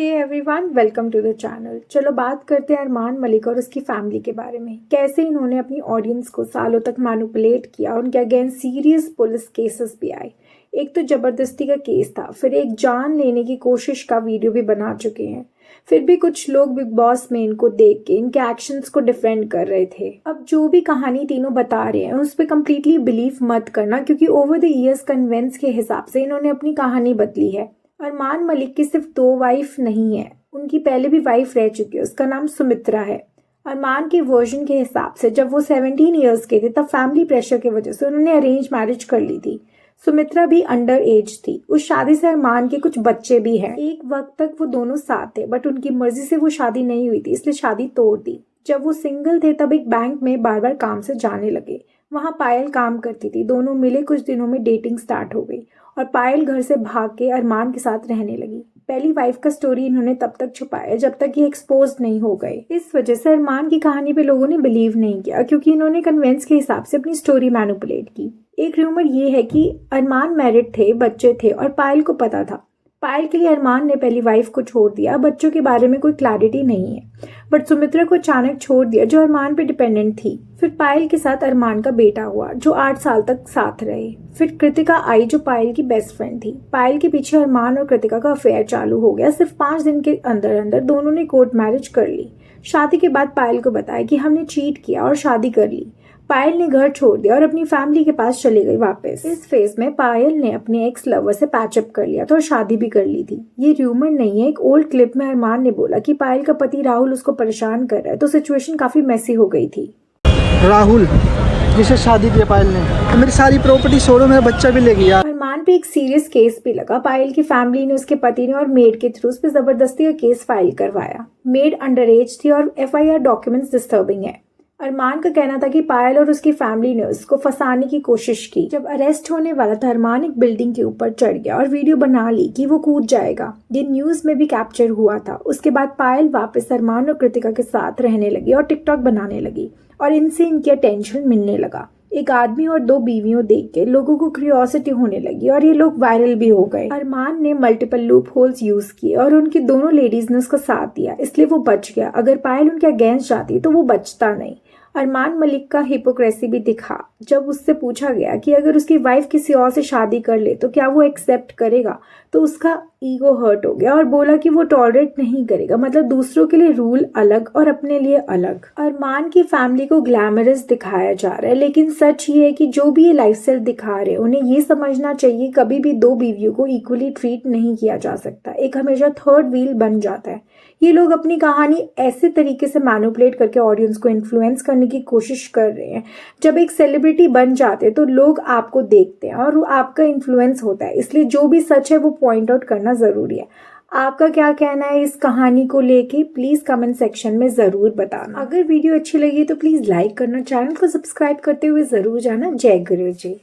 Hey everyone, welcome to the channel. चलो बात करते हैं अरमान मलिक और उसकी फैमिली के बारे में। कैसे इन्होंने अपनी ऑडियंस को सालों तक मैनिपुलेट किया। उनके अगेंस्ट सीरियस पुलिस केसेस भी आए। एक तो जबरदस्ती का केस था, फिर एक जान लेने की कोशिश का वीडियो भी बना चुके हैं। फिर भी कुछ लोग बिग बॉस में इनको देख के इनके एक्शंस को डिफेंड कर रहे थे। अब जो भी कहानी तीनों बता रहे हैं उस पर कम्प्लीटली बिलीव मत करना, क्योंकि ओवर द ईयर्स कन्वेंस के हिसाब से इन्होंने अपनी कहानी बदली है। अरमान मलिक की सिर्फ 2 वाइफ नहीं है, उनकी पहले भी वाइफ रह चुकी है। उसका नाम सुमित्रा है। अरमान के वर्जन के हिसाब से जब वो 17 ईयर्स के थे तब फैमिली प्रेशर की वजह से उन्होंने अरेंज मैरिज कर ली थी। सुमित्रा भी अंडर एज थी। उस शादी से अरमान के कुछ बच्चे भी हैं। एक वक्त तक वो दोनों साथ थे, बट उनकी मर्जी से वो शादी नहीं हुई थी, इसलिए शादी तोड़ दी। जब वो सिंगल थे तब एक बैंक में बार बार काम से जाने लगे। वहाँ पायल काम करती थी। दोनों मिले कुछ दिनों में डेटिंग स्टार्ट हो गई और पायल घर से भाग के अरमान के साथ रहने लगी। पहली वाइफ का स्टोरी इन्होंने तब तक छुपाया जब तक ये एक्सपोज नहीं हो गए। इस वजह से अरमान की कहानी पे लोगों ने बिलीव नहीं किया, क्योंकि इन्होंने कन्वेंस के हिसाब से अपनी स्टोरी मैनिपुलेट की। एक र्यूमर ये है कि अरमान मैरिड थे, बच्चे थे और पायल को पता था। पायल के लिए अरमान ने पहली वाइफ को छोड़ दिया। बच्चों के बारे में कोई क्लैरिटी नहीं है, बट सुमित्रा को अचानक छोड़ दिया जो अरमान पे डिपेंडेंट थी। फिर पायल के साथ अरमान का बेटा हुआ जो 8 साल तक साथ रहे। फिर कृतिका आई जो पायल की बेस्ट फ्रेंड थी। पायल के पीछे अरमान और कृतिका का अफेयर चालू हो गया। सिर्फ 5 दिन के अंदर अंदर दोनों ने कोर्ट मैरिज कर ली। शादी के बाद पायल को बताया कि हमने चीट किया और शादी कर ली। पायल ने घर छोड़ दिया और अपनी फैमिली के पास चली गई वापस। इस फेज में पायल ने अपने एक्स लवर से पैचअप कर लिया था और शादी भी कर ली थी। ये र्यूमर नहीं है। एक ओल्ड क्लिप में अरमान ने बोला कि पायल का पति राहुल उसको परेशान कर रहा है, तो सिचुएशन काफी मेसी हो गई थी। राहुल जिसे शादी की पायल ने तो मेरी सारी प्रॉपर्टी छोड़ो, मेरा बच्चा भी ले गया। अरमान पे एक सीरियस केस भी लगा। पायल की फैमिली ने उसके पति ने और मेड के थ्रू उस पर जबरदस्ती का केस फाइल करवाया। मेड अंडर एज थी और FIR डॉक्यूमेंट्स डिस्टर्बिंग है। अरमान का कहना था कि पायल और उसकी फैमिली ने उसको फंसाने की कोशिश की। जब अरेस्ट होने वाला था अरमान एक बिल्डिंग के ऊपर चढ़ गया और वीडियो बना ली कि वो कूद जाएगा। ये न्यूज में भी कैप्चर हुआ था। उसके बाद पायल वापस अरमान और कृतिका के साथ रहने लगी और टिकटॉक बनाने लगी और इनसे इनकी अटेंशन मिलने लगा। एक आदमी और 2 बीवियों देख के लोगों को क्यूरियोसिटी होने लगी और ये लोग वायरल भी हो गए। अरमान ने मल्टीपल लूप होल्स यूज किए और उनकी दोनों लेडीज ने उसका साथ दिया, इसलिए वो बच गया। अगर पायल उनके अगेंस्ट जाती तो वो बचता नहीं। अरमान मलिक का हिपोक्रेसी भी दिखा जब उससे पूछा गया कि अगर उसकी वाइफ किसी और से शादी कर ले तो क्या वो एक्सेप्ट करेगा, तो उसका ईगो हर्ट हो गया और बोला कि वो टॉलरेट नहीं करेगा। मतलब दूसरों के लिए रूल अलग और अपने लिए अलग। अरमान की फैमिली को ग्लैमरस दिखाया जा रहा है, लेकिन सच ये है कि जो भी ये लाइफस्टाइल दिखा रहे हैं उन्हें ये समझना चाहिए कभी भी 2 बीवियों को इक्वली ट्रीट नहीं किया जा सकता। एक हमेशा थर्ड व्हील बन जाता है। ये लोग अपनी कहानी ऐसे तरीके से मैनिपुलेट करके ऑडियंस को इन्फ्लुएंस करने की कोशिश कर रहे हैं। जब एक सेलिब्रिटी बन जाते हैं तो लोग आपको देखते हैं और आपका इन्फ्लुएंस होता है, इसलिए जो भी सच है वो पॉइंट आउट करना जरूरी है। आपका क्या कहना है इस कहानी को लेके, प्लीज कमेंट सेक्शन में जरूर बताना। अगर वीडियो अच्छी लगी तो प्लीज लाइक करना, चैनल को सब्सक्राइब करते हुए जरूर जाना। जय गुरु जी।